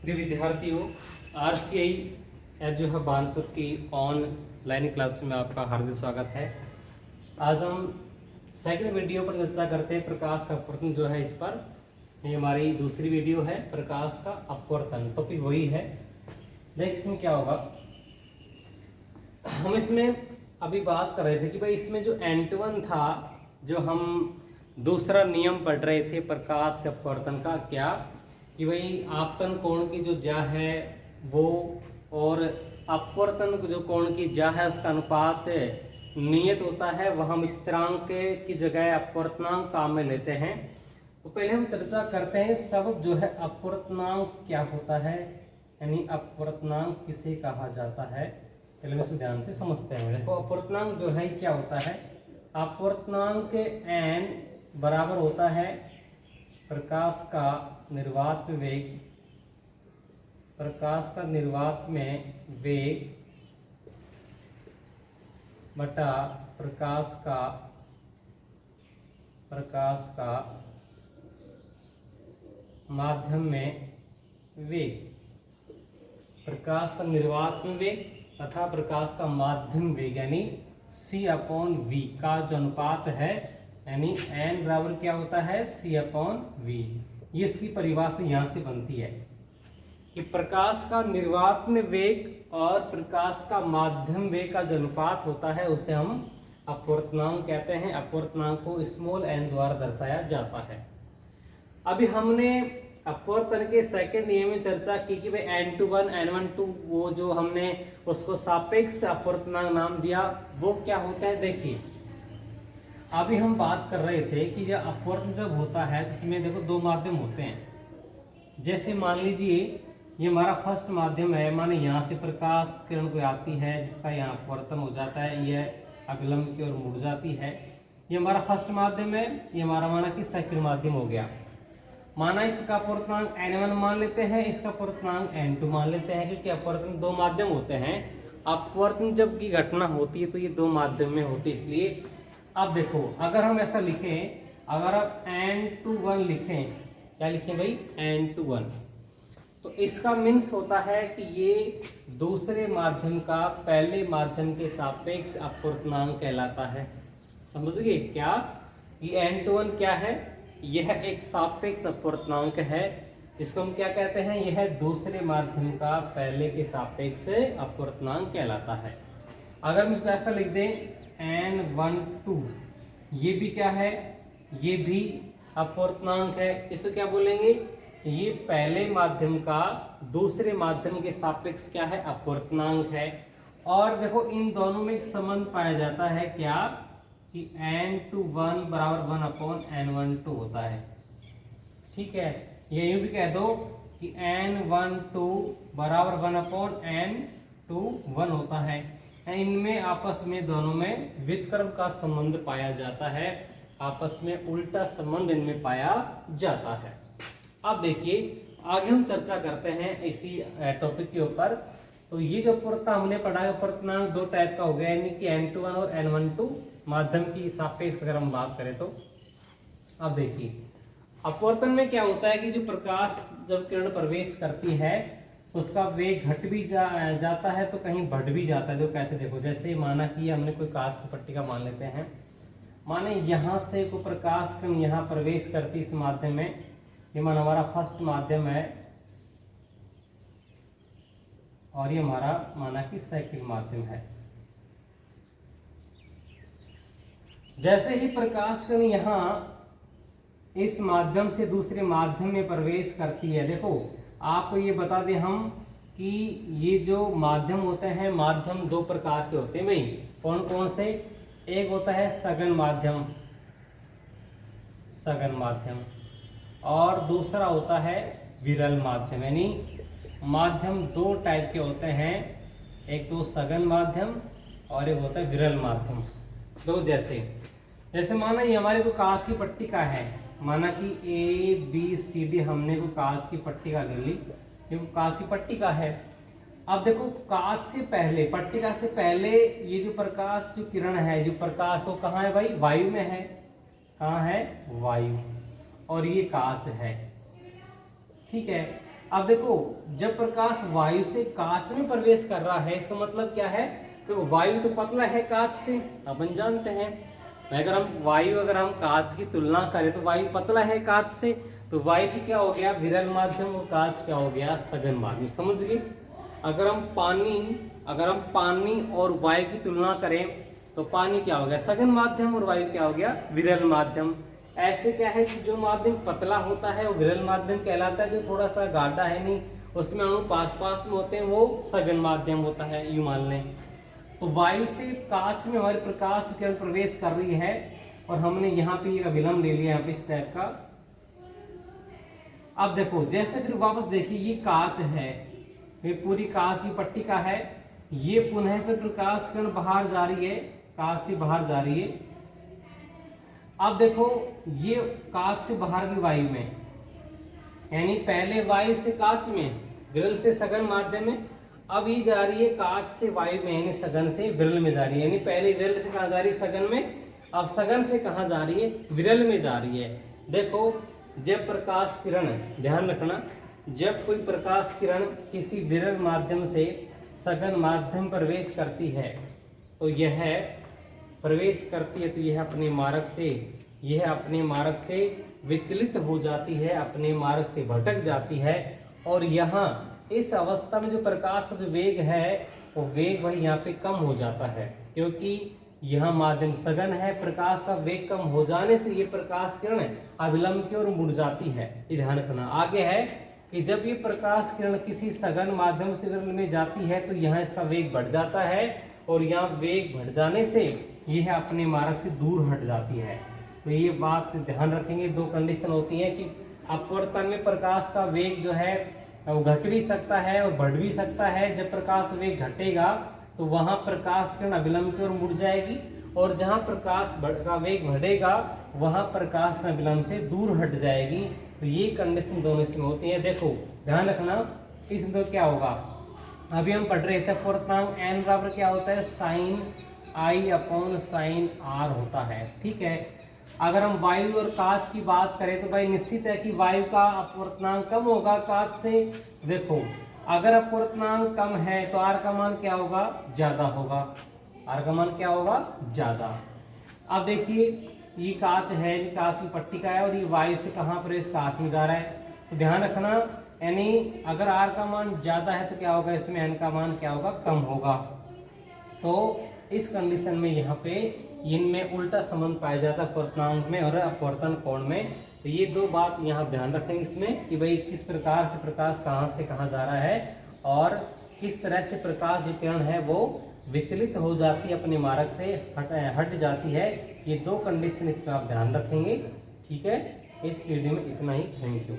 प्रिय विद्यार्थियों, RCI जो है बानसूर की ऑनलाइन क्लास में आपका हार्दिक स्वागत है। आज हम सेकंड वीडियो पर चर्चा करते हैं प्रकाश का अपवर्तन जो है इस पर। ये हमारी दूसरी वीडियो है प्रकाश का अपवर्तन, टॉपिक वही है। देख इसमें क्या होगा, हम इसमें अभी बात कर रहे थे कि भाई इसमें जो एंटवन था, जो हम दूसरा नियम पढ़ रहे थे प्रकाश के अपवर्तन का, क्या कि भाई आपतन कोण की जो ज्या है वो और अपवर्तन जो कोण की ज्या है उसका अनुपात नियत होता है, वह हम स्थिरांक की जगह अपवर्तनांक काम में लेते हैं। तो पहले हम चर्चा करते हैं सबब जो है अपवर्तनांक क्या होता है, यानी अपवर्तनांक किसे कहा जाता है। पहले हम इसको ध्यान से समझते हैं। देखो अपवर्तनांक जो है क्या होता है, अपवर्तनांक n बराबर होता है प्रकाश का निर्वात में वेग, प्रकाश का निर्वात में वेग बटा प्रकाश का माध्यम में वेग। प्रकाश का निर्वात में वेग तथा प्रकाश का माध्यम वेग यानी C/V का जो अनुपात है, यानी n बराबर क्या होता है C/V। ये इसकी परिभाषा यहाँ से बनती है कि प्रकाश का निर्वात में वेग और प्रकाश का माध्यम वेग का जो अनुपात होता है उसे हम अपवर्तनांक कहते हैं। अपवर्तनांक को स्मॉल n द्वारा दर्शाया जाता है। अभी हमने अपवर्तन के सेकंड नियम में चर्चा की कि भाई n21 n12 वो जो हमने उसको सापेक्ष अपवर्तनांक नाम दिया, वो क्या होता है। देखिए अभी हम बात कर रहे थे कि जब अपवर्तन जब होता है तो इसमें देखो दो माध्यम होते हैं। जैसे मान लीजिए ये हमारा फर्स्ट माध्यम है, माने यहाँ से प्रकाश किरण कोई आती है जिसका यहाँ अपवर्तन हो जाता है, यह अभिलंब की ओर मुड़ जाती है। ये हमारा फर्स्ट माध्यम है, ये हमारा माना कि सेकंड माध्यम हो गया। माना इसका अपवर्तनांक n1 मान लेते हैं, इसका अपवर्तनांक n2 मान लेते हैं, क्योंकि अपवर्तन दो माध्यम होते हैं। अपवर्तन जब की घटना होती है तो ये दो माध्यम में होती है, इसलिए अब देखो अगर हम ऐसा लिखें, अगर आप n21 लिखें, क्या लिखें भाई n21, तो इसका मीन्स होता है कि ये दूसरे माध्यम का पहले माध्यम के सापेक्ष अपवर्तनांक कहलाता है। समझ गए क्या, ये n21 क्या है, यह एक सापेक्ष अपवर्तनांक है। इसको हम क्या कहते हैं, यह दूसरे माध्यम का पहले के सापेक्ष अपवर्तनांक कहलाता है। अगर हम इसको ऐसा लिख दें n12, ये भी क्या है, ये भी अपवर्तनांक है। इसको क्या बोलेंगे, ये पहले माध्यम का दूसरे माध्यम के सापेक्ष क्या है, अपवर्तनांक है। और देखो इन दोनों में एक संबंध पाया जाता है, क्या कि n21 बराबर 1/n12 होता है। ठीक है, ये यूं भी कह दो कि n12 बराबर 1/n21 होता है। इनमें आपस में दोनों में व्युत्क्रम का संबंध पाया जाता है, आपस में उल्टा संबंध इनमें पाया जाता है। अब देखिए आगे हम चर्चा करते हैं इसी टॉपिक के ऊपर। तो ये जो अपवर्तन हमने पढ़ा है, अपवर्तनांक दो टाइप का हो गया, यानी कि n21 और n12 माध्यम की सापेक्ष अगर हम बात करें तो। अब देखिए अपवर्तन में क्या होता है कि जो प्रकाश जब किरण प्रवेश करती है उसका वेग घट भी जाता है तो कहीं बढ़ भी जाता है। तो कैसे देखो, जैसे माना कि हमने कोई कांच की पट्टिका मान लेते हैं, माने यहाँ से कोई प्रकाश किरण यहाँ प्रवेश करती इस माध्यम में, ये मान हमारा फर्स्ट माध्यम है और ये हमारा माना कि सेकंड माध्यम है। जैसे ही प्रकाश किरण यहाँ इस माध्यम से दूसरे माध्यम में प्रवेश करती है, देखो आपको ये बता दें हम कि ये जो माध्यम होते हैं, माध्यम दो प्रकार के होते हैं भाई। कौन कौन से, एक होता है सघन माध्यम, सघन माध्यम, और दूसरा होता है विरल माध्यम। यानी माध्यम दो टाइप के होते हैं, एक तो सघन माध्यम और एक होता है विरल माध्यम। दो जैसे माना ये हमारे को कांच की पट्टिका है, माना कि ABCD हमने को कांच की पट्टिका ले ली, ये कांच की पट्टिका है। अब देखो कांच से पहले, पट्टिका से पहले ये जो प्रकाश जो किरण है, जो प्रकाश वो कहाँ है भाई, वायु में है। कहाँ है, वायु, और ये कांच है। ठीक है, अब देखो, जब प्रकाश वायु से कांच में प्रवेश कर रहा है, इसका मतलब क्या है, तो वायु तो पतला है कांच से, अपन जानते हैं। अगर हम कांच की तुलना करें तो वायु पतला है कांच से, तो वायु की क्या हो गया, विरल माध्यम, और कांच क्या हो गया, सघन माध्यम। समझ गए। अगर हम पानी और वायु की तुलना करें तो पानी क्या हो गया, सघन माध्यम, और वायु क्या हो गया, विरल माध्यम। ऐसे क्या है कि जो माध्यम पतला होता है वो विरल माध्यम कहलाता है, जो थोड़ा सा गाढ़ा है नहीं, उसमें अणु पास पास में होते हैं, वो सघन माध्यम होता है, यूं मान लें। तो वायु से कांच में हमारे प्रकाश किरण प्रवेश कर रही है, और हमने यहाँ पे एक अभिलंब ले लिया यहाँ पे इस टाइप का। अब देखो, जैसे फिर वापस देखिए, ये कांच है, ये पूरी कांच की पट्टी का है, ये पुनः फिर प्रकाश किरण बाहर जा रही है, कांच से बाहर जा रही है। अब देखो, ये कांच से बाहर की वायु में, यानी पहले वायु से कांच में, विरल से सघन माध्यम में, अब ये जा रही है कांच से वायु में, यानी सघन से विरल में जा रही है। यानी पहले विरल से कहाँ जा रही है, सघन में, अब सघन से कहाँ जा रही है, विरल में जा रही है। देखो, जब प्रकाश किरण, ध्यान रखना, जब कोई प्रकाश किरण किसी विरल माध्यम से सघन माध्यम प्रवेश करती है, तो यह प्रवेश करती है, तो यह अपने मार्ग से विचलित हो जाती है, अपने मार्ग से भटक जाती है। और यहाँ इस अवस्था में जो प्रकाश का जो वेग है, वो वेग वही यहाँ पे कम हो जाता है, क्योंकि यह माध्यम सघन है। प्रकाश का वेग कम हो जाने से ये प्रकाश किरण अभिलंब की ओर मुड़ जाती है। ये ध्यान रखना। आगे है कि जब ये प्रकाश किरण किसी सघन माध्यम से विरल में जाती है, तो यहाँ इसका वेग बढ़ जाता है, और यहाँ वेग बढ़ जाने से यह अपने मार्ग से दूर हट जाती है। तो ये बात ध्यान रखेंगे। दो कंडीशन होती है कि अपवर्तन में प्रकाश का वेग जो है वो घट भी सकता है और बढ़ भी सकता है। जब प्रकाश वेग घटेगा तो वहां प्रकाश किरण अभिलंब की ओर मुड़ जाएगी, और जहां प्रकाश का वेग बढ़ेगा वहां प्रकाश किरण अभिलंब से दूर हट जाएगी। तो ये कंडीशन दोनों इसमें होती है। देखो, ध्यान रखना, इसमें तो क्या होगा, अभी हम पढ़ रहे थे पूर्णांक n बराबर क्या होता है, sine I upon sine R होता है। ठीक है। अगर हम वायु और कांच की बात करें तो भाई निश्चित है कि वायु का अपवर्तनांक कम होगा कांच से। देखो, अगर अपवर्तनांक कम है तो R का मान क्या होगा, ज्यादा होगा। R का मान क्या होगा, ज्यादा। अब देखिए, ये कांच है, ये कांच की पट्टी का है, और ये वायु से कहाँ प्रवेश, कांच में जा रहा है। तो ध्यान रखना, यानी अगर R का मान ज्यादा है तो क्या होगा, इसमें N का मान क्या होगा, कम होगा। तो इस कंडीशन में यहाँ पे इनमें उल्टा संबंध पाया जाता है, अपवर्तनांक में और अपवर्तन कोण में। तो ये दो बात यहाँ ध्यान रखेंगे इसमें कि भाई किस प्रकार से प्रकाश कहाँ से कहाँ जा रहा है, और किस तरह से प्रकाश जो किरण है वो विचलित हो जाती है, अपने मार्ग से हट जाती है। ये दो कंडीशन इसमें आप ध्यान रखेंगे। ठीक है। इस वीडियो में इतना ही। Thank you.